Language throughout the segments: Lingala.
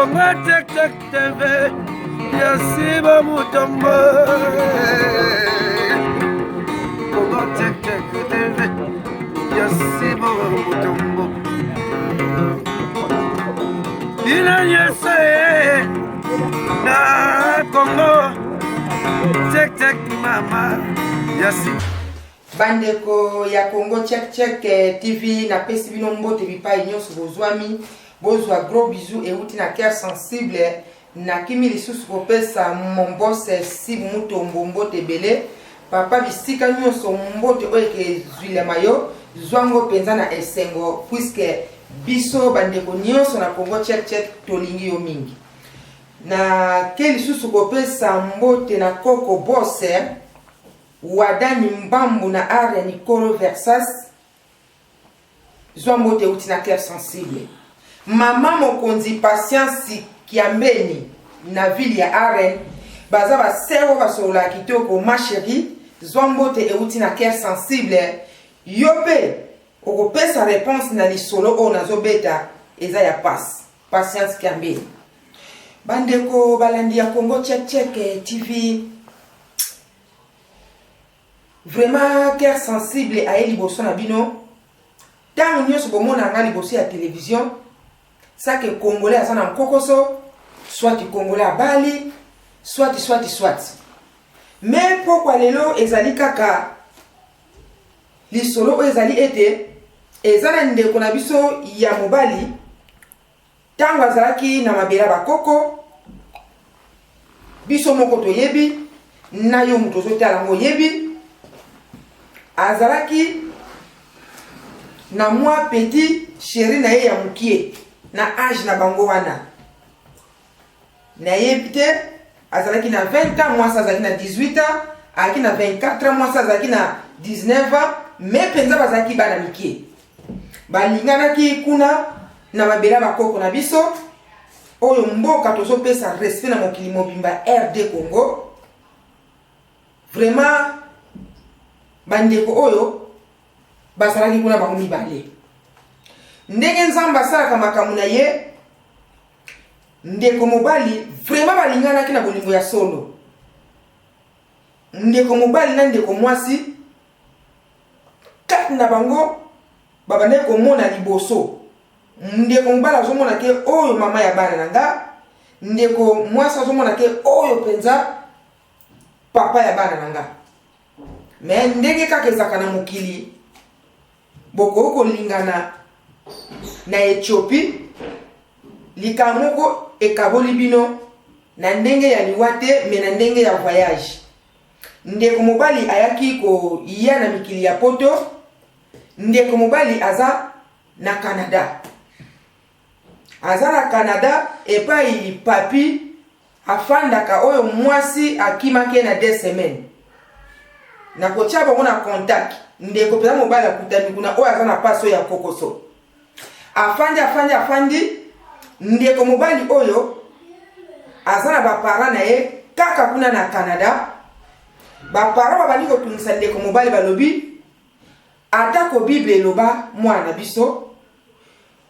Konga tek tek TV Yasiba Mutombo Konga tek tek TV Yasiba Mutombo Ina yese na Kongo tek tek mama Yasiba Bandeko ya Congo Check Check TV na pesi bino mbote bipai nyonso bozwami bozwa gros bisous et uti na cœur sensible na kimi lisusu kopesa mon boss si mutombo mbote belé papa bisika nyonso mbote oyeke zwile mayo zwango penza na esengo puisque biso bandeko nyonso na Congo Check Check tolingi yo mingi na ke lisusu kopesa mbote na koko boss Wadani Mbambu na Are Nicolo Versas Zombote uti na cœur sensible. Mama mokonzi patience Kiambeni na ville ya Are baza ba sero basola kitoko ma chérie Zombote uti na cœur sensible. Yope okopesa réponse na lisolo o nazobeta eza ya patience Kiambeni. Bandeko balandi ya Congo Check Check TV Vraiment cœur sensible à liboso na bino tant nyonso bomona nga liboso ya télévision ça que congolais azana kokoso soit congolais abali soit mais pourquoi lelo ezali kaka lisolo ezali ete ezana ndeko na biso ya mobali tango azalaki na mabela bakoko biso moko toyebi na yo muto zotala ngo yebi azalaki na moi petit chéri na ye ya mukie na âge na bango wana na ye pite azalaki na 20 ans moi azalaki na 18 ans aki na 24 ans moi azalaki na 19 ans mais penza bazalaki bana mikie balinganaki kuna na mabela bakoko na biso oyo mboka tozopesa respect na mokili mobimba RD Congo vraiment bandeko oyo basalaki kuna bango mibale ndenge nzamba asalaka makambo na ye ndeko mobali vraiment balinganaki na bolingo ya solo ndeko mobali na ndeko mwasi kati na bango babandeki komona liboso ndeko mobali azomona ke oyo mama ya bana na nga ndeko mwasi azomona ke oyo penza papa ya bana na nga mais ndenge kaka ezaka na mokili boko lingana na Ethiopie likamoko ekaboli bino na ndenge ya liwate me na ndenge ya voyage ndeko mobali ayaki ko iya na mikili ya poto ndeko mobali aza na Canada epai papi afandaka oyo mwasi akimake na 2 semaines na kotia bango na contact ndeko peza mobali akutami kuna oyo aza na paso ya kokoso afandi ndeko mobali oyo aza na bapara na ye kaka kuna na Canada bapara babandi kotungisa ndeko mobali balobi atako Bible eloba mwana biso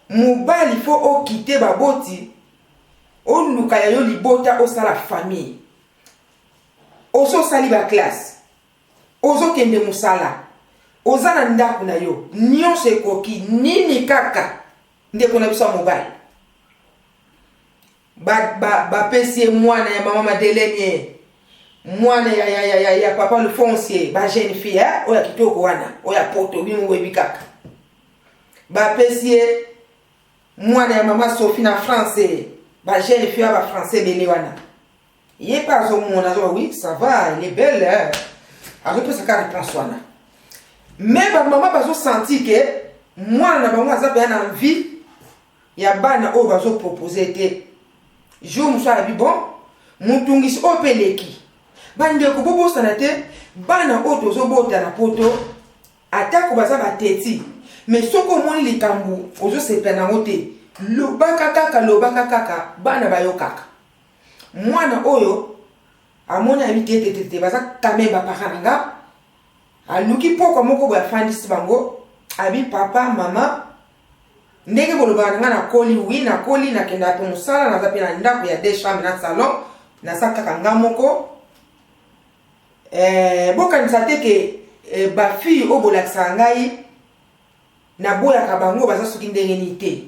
mobali fo okite baboti oluka ya yo libota osala famille ososali ba classe ozo kende musala ozana ndaku na yo nyonso ekoki nini kaka ndeko na biso mobile ba pesi mwana ya mama Madeleine mwana ya papa le foncier ba jeune fille oya kitoko wana oya poto bimu webi kaka ba pesi mwana ya mama Sophie na français ba jeune fille ba français bele wana yé pas au monde oui ça va elle est belle alors ça ka réponse wana mais ba maman bazo senti que moi na bango aza bien envie ya bana o bazo proposer te jour musa bi bon mutungisi opeleki bande ko bobo sanate bana o tozo bota na poto atako baza bateti mais soko moni likambu ozo sepena ngote lobaka kaka bana bayokaka mwana oyo amona bitete baza kameba pakananga aluki poko moko boya fandisi bango abi papa mama ndenge boloba nga na koli oui na koli na kenda pe musala na zapi na ndako ya 2 chambres na salon na saka nga moko bokanisa te ke ba fille o bolakisa ngai na boya ka bango baza soki ndenge ni te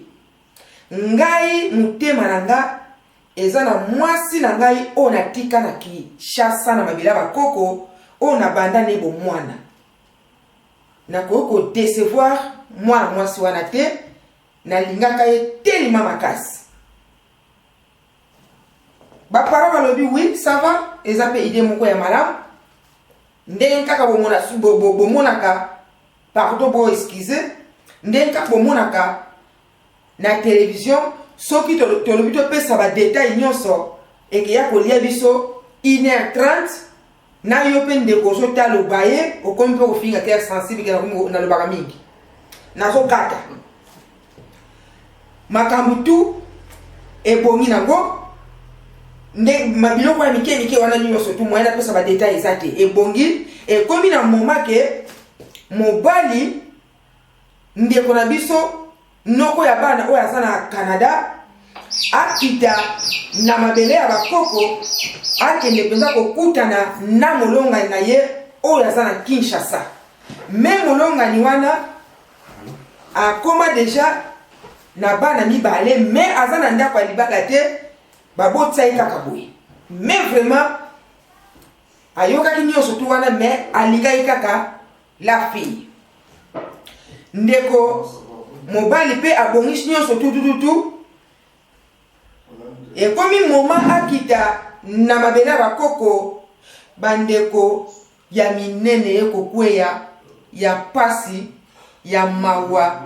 ngai mutema na nga eza na mwasi na ngai o na tika na Kinshasa na mabila bakoko o na banda ne bo mwana na ko décevoir mwana mwasi wana te na lingaka ye telima makasi ba parents balobi oui ça va eza pe idée moko ya malamu ndenge kaka bomonaka pardon bo excuse ndenge kaka bomonaka na télévision soki tolobi topesa ba détail nyonso eke ya kolia biso 1h30 na yo mpe ndeko ozotaloba ye okomi mpe kofinga ke sensible ke nalobaka mingi nazokata makambo tu ebongi nango nde mabiloko ya mike wana nyonso tu moyen apesa ba détail eza te ebongi ekomi na moma ke mobali ndeko na biso noko ya bana oyo aza na Canada akita na mabele ya bakoko akende mpenza kokutana na molongani na ye oyo aza na Kinshasa me molongani wana akoma deja na bana mibale me aza na ndako ya libala te babotisa ye kaka boye me vraiment ayokaki nyonso tu wana me alikaki kaka la fille ndeko mobali mpe abongisi nyonso tutututu ekomi moma akita na mabele ya bakoko bandeko ya minene ye kokweya ya pasi ya mawa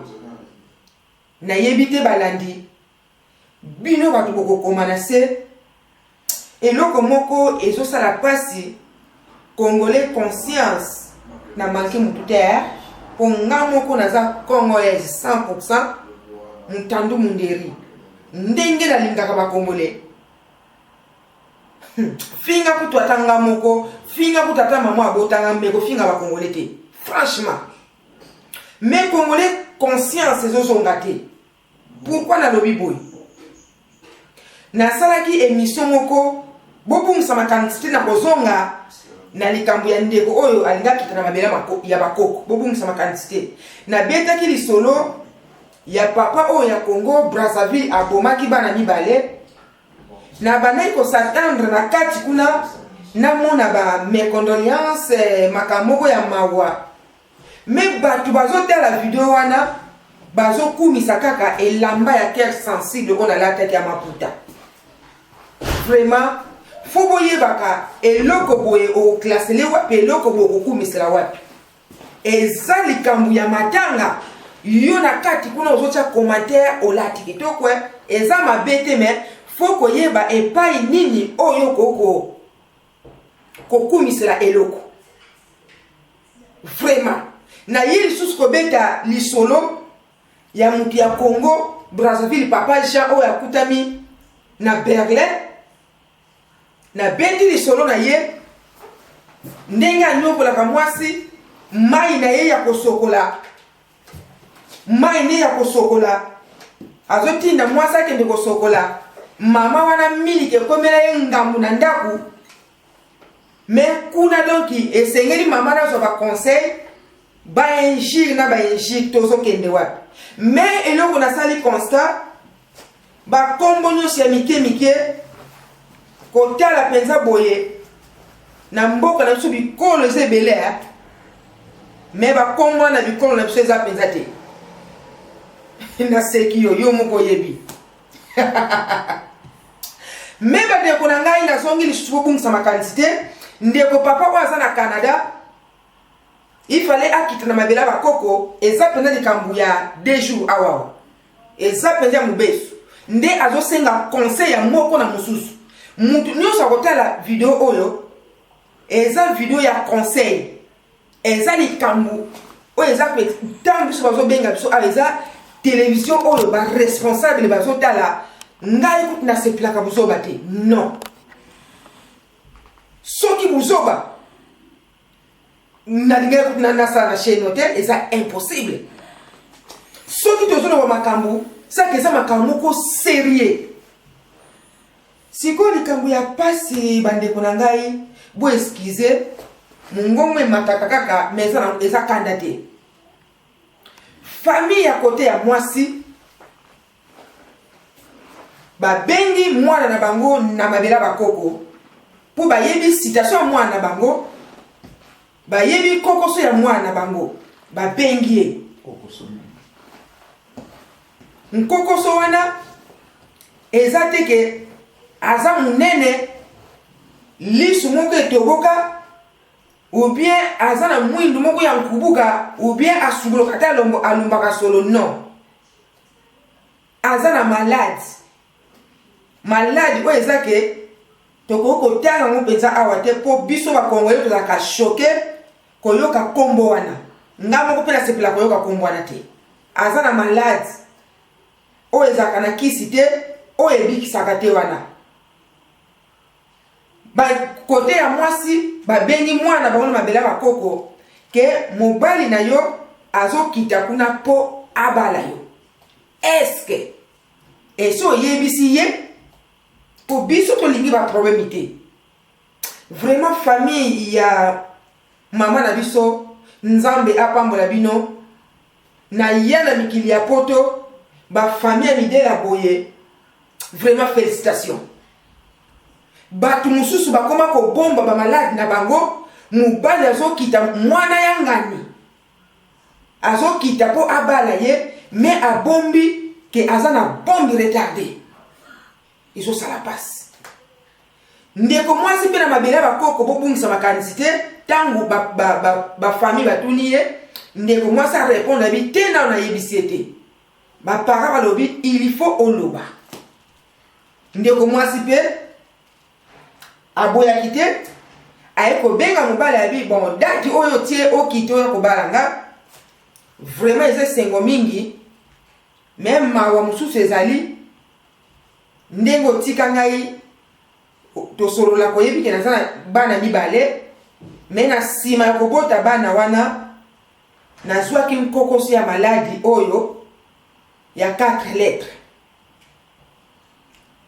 nayebi te balandi bino bato bokokoma na se eloko moko ezosala pasi congolais conscience na manke mutu te po nga moko naza congolaise 100% mutandu munderi ndenge nalingaka bakongolais finga kutu atanga moko finga kutu ata mama abotanga mbeko finga bakongolais te franchement mais congolais conscience ezozonga te pourquoi nalobi boye nasalaki émission moko bobungisa makanisi te na kozonga na likambo ya ndeko oyo alingaki kita na mabele ya bakoko bobungisa makanisi te nabetaki lisolo ya papa oyo ya Congo Brazzaville abomaki bana mibale na bandaki kosatendre na kati kuna namona ba mécondoléance makambo ya mawa me bato bazotala video wana bazokumisa kaka elamba ya cœur sensible on alataki ya maputa vraiment fo boyebaka eloko boye oklasele wapi eloko boye okumisela wapi eza likambo ya matanga yo na kati kuna ozotia commentaire olati kitoko eza mabe te me fo koyeba epai nini oyo kokumisela eloko vraiment na ye lisusu kobeta lisolo ya mutu ya Congo Brazzaville papa Jean oyo akutami na Berlin na beti lisolo na ye ndenge anyokolaka mwasi mai na ye ya kosokola mai ne ya kosokola azotinda mwasi akende kosokola mama wana miliki ekomela ye ngambu na ndaku me kuna donki esengeli mama nazwa baconseil bainjire na bainjire tozokende wapi me eloko nasali constat bakombo nyonso ya mike kotala penza boye na mboka na biso bikolo eza ebele me bakombo na bikolo na biso eza penza te naseki yo moko oyebi me bandeko na ngai nazongi lisusu bobungisa makanisi te ndeko papa oyo aza na Canada ifale akita na mabela bakoko eza penza likambo ya 2 jours awawa eza penza ya mobesu nde azosenga conseil ya moko na mosusu mutu nyonso akotala video oyo eza video ya conseil eza likambo oyo eza ntango biso bazobenga biso awa eza télévision oyo baresponsable bazotala ngai kuti nasepelaka buzoba te non soki buzoba nalingai kuti nasala na chaîne te eza impossible soki tozoloba makambo saka eza makambo moko sérieux. Siko likambo ya pasi bandeko na ngai bo excuse mungongo emataka kaka mais eza kanda te. Famille ya kote ya mwasi babengi mwana na bango na mabela bakoko po bayebi citation mwana na bango, bayebi kokoso ya mwana na bango, babengi ye kokoso. Nkokoso wana eza teke aza munene lisu moko etoboka, ou bien aza na mwindu moko ya nkubuka, ou bien asugoloka te alumbaka solo. Non, aza na malade oyo eza ke tokoki kotanga ngo mpenza awa te mpo biso bakongole tozalaka shoke koyoka kombo wana. Nga moko mpe nasepela koyoka kombo wana te. Aza na malade oyo ezalaka na kisi te, oyo ebikisaka te wana. Kote ya mwasi babengi mwana bango na mabela bakoko ke mobali na yo azokita kuna po abala yo. Eske eso oyebisi ye po biso tolingi ba problème te. Vraiment famille ya mama na biso nzambe apambola bino na yana mikili ya poto ba famille midela boye. Vraiment félicitations. Batu mususu bakoma ko bomba ba malade na bango, mubali azokita mwana ya ngani azokita po abala ye, mais abombi ke azana bombi retardé. Iso sala passe. Ndeko mwasi pe na mabela bakoko bobungisa makanisite tangu ba famille batuni ye, ndeko mwasi a répondre abi tena na yebisiete. Ba para balobi il faut oloba. Ndeko mwasi pe aboya kite ayeko benga mobali abi bon dati oyo tie okite oyo kobalanga. Vraiment eza sengo mingi, même mawa mususu ezali ndengo tika ngai tosolola koyebi ke nazana bana mibale, mais na sima ya kobota bana wana nazwaki nkokoso ya maladi oyo ya 4 lettres.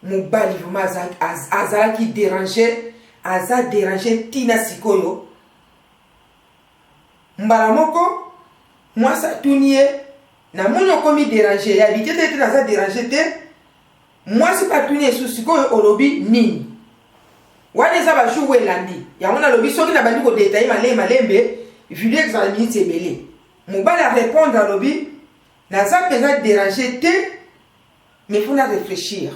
Mobali vraiment azalaki dérangé, aza dérangé tina sikoyo. Mbala moko mwasi atuni ye na moni okomi dérangé, ya bite te naza dérangé te. Mwasi patuni esu sikoyo olobi nini. Wana eza bajour welandi yango nalobi soki na bandi kodetaye malembe video examen minute ebele. Mobali a répondre alobi naza mpenza dérangé te, mais faut na réfléchir.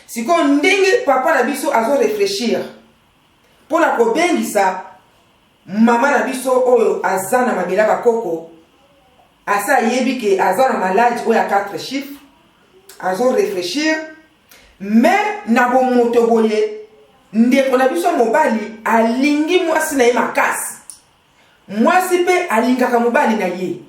Siko ndenge papa na biso azo réfléchir pona ko bengisa mama na biso oyo azana mabela bakoko, asa yebi ke azana malade oyo ya 4 chiffres, azo réfléchir. Mais na bomoto boye ndeko na biso mobali alingi mwasi na ye makasi, mwasi pe alingaka mobali na ye.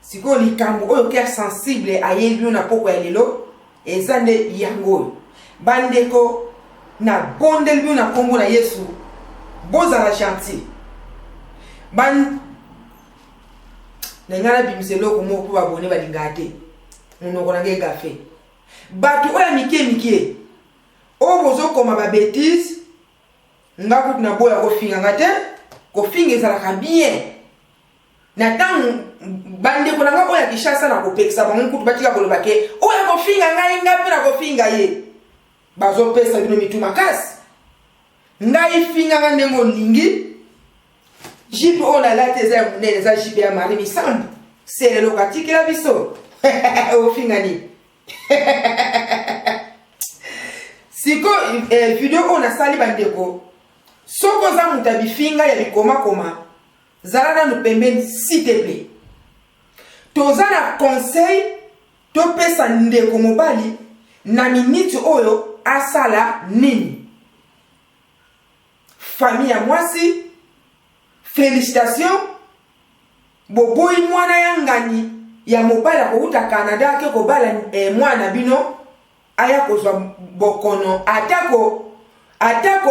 Siko likambo oyo ke sensible ayebi na poko ya lelo ezande yango bandeko na bondel bi na kombo na Yesu bozala gentil ban na ngala bimiselo ko mo ko abone balingate munoko na ngega fe batu oya mike o bozo koma ba bêtise ngako na boya ko finga ngate ko finga ezala ka bien na tangu bandeko nanga oya kishasa na kopekisa bango kutu batika koloba ke oya kofinga ngai ngapi na kofinga ye bazo pesa bino mitu makasi ngai finga ngande ngolingi jipe ona la teza munene za jipe ya mari misambu sele lokatiki la biso o finga ni siko video ona sali bandeko soko za mutabi finga ya bikoma zalana no pembeni s'il te plaît. Tozana conseil to pesa ndeko mobali na minute oyo asala nini. Famille ya mwasi, félicitations. Boboyi mwana ya ngani ya mobali ko uta Canada ke ko bala mwana bino aya kozwa bokono atako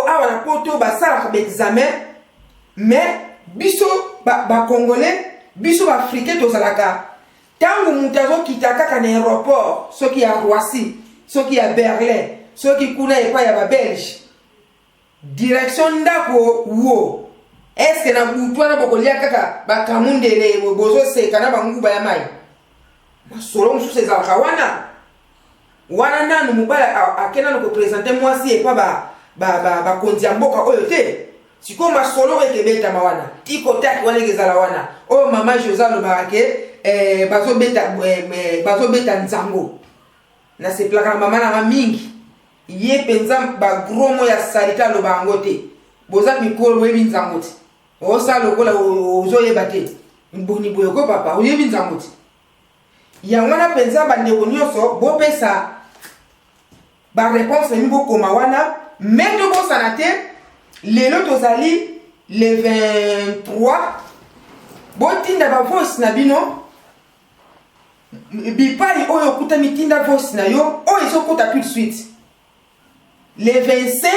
awa na poto basala ka examen, mais biso ba congolais biso ba africain tozalaka tangu mutazo kitaka na aéroport soki ya Roissy soki ya Berlin soki kuna epa ya ba Belge direction ndako wo est-ce que na butwa na bokolia kaka ba kamundele bozo seka na banguba ya mai masolo mususu ezalaka wana nanu mobala akena ko présenter mwasi epa ba konzi ya mboka oyo te siko masolo ekebeta mawana tiko taki wana ezala wana oyo mama Josalo barake bazo beta nzango na se plaka mama na mingi ye penza ba gromo ya salita lo bango te boza mikolo webi nzango te o salo kola ozo yeba te mboni boyo ko papa o yebi nzango te ya wana penza bande ko nyoso bo pesa ba réponse ni bo koma wana mendo bo sanate lelo tozali le 23 bo tinda ba voice na bino bipai oyo kuta mitinda voice na yo oyo ezokota tout de suite le 25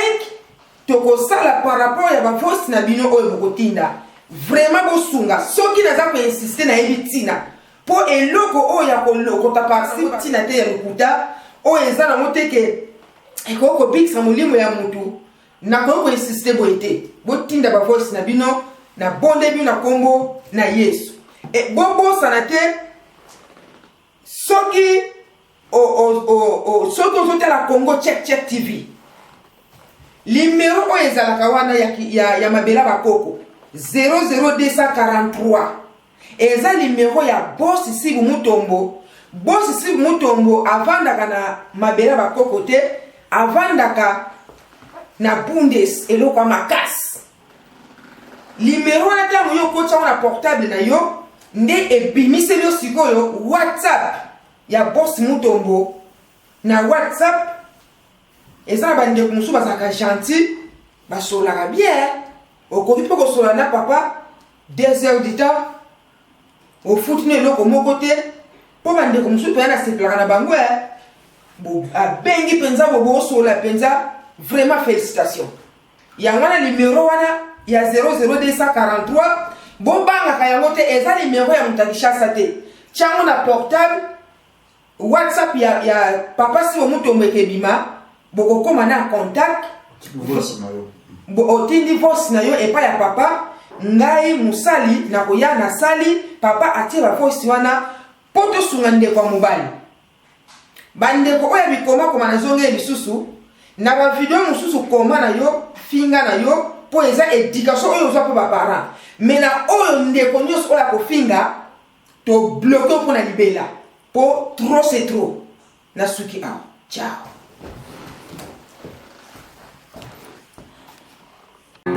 toko sala par rapport ya ba voice na bino oyo bokotinda vraiment bosunga soki naza ko insister na ebitina po eloko oyo ya kolokota participe tina te ya lokuta oyo eza na moteke ekoko bikisa molimo ya mutu na ko insister boite botinda ba voice na bino na bonde bino na kombo na Yesu e bobo sanate soki soki ozotala Congo Check TV numéro oyo ezalaka wana ya mabela bakoko 00243 eza numéro ya boss Sibu Mutombo. Boss Sibu Mutombo avandaka na mabela bakoko te, avandaka na bundes eloko ya makasi. Numéro wana tango yo kotsa wana portable na yo nde ebimiseli yo sikoyo WhatsApp ya boss Mutombo na WhatsApp. Eza na bande kumusu bazaka gentil basolaka bien okoki pe kosola na papa 2 heures du temps au foot ne loko moko te po bande kumusu pe na seplaka na bango bo abengi penza bo sola penza vraiment félicitations ya wana numéro wana ya 00243 bo banga ka yango te eza numéro ya mutakishasa te chango na portable WhatsApp ya papa Sibu Mutombo ekebima boko koma na contact otindi voice na yo epa ya papa ngai musali na koya na sali papa atie ba voice wana poto sunga ndeko mobali bandeko oya bikoma koma na zonge lisusu na ba video mususu koma na yo finga na yo po eza éducation oyo zo pa ba parents mais na oyo ndeko nyos oya ko finga to bloquer pour na libela po trop c'est trop na suki a ciao.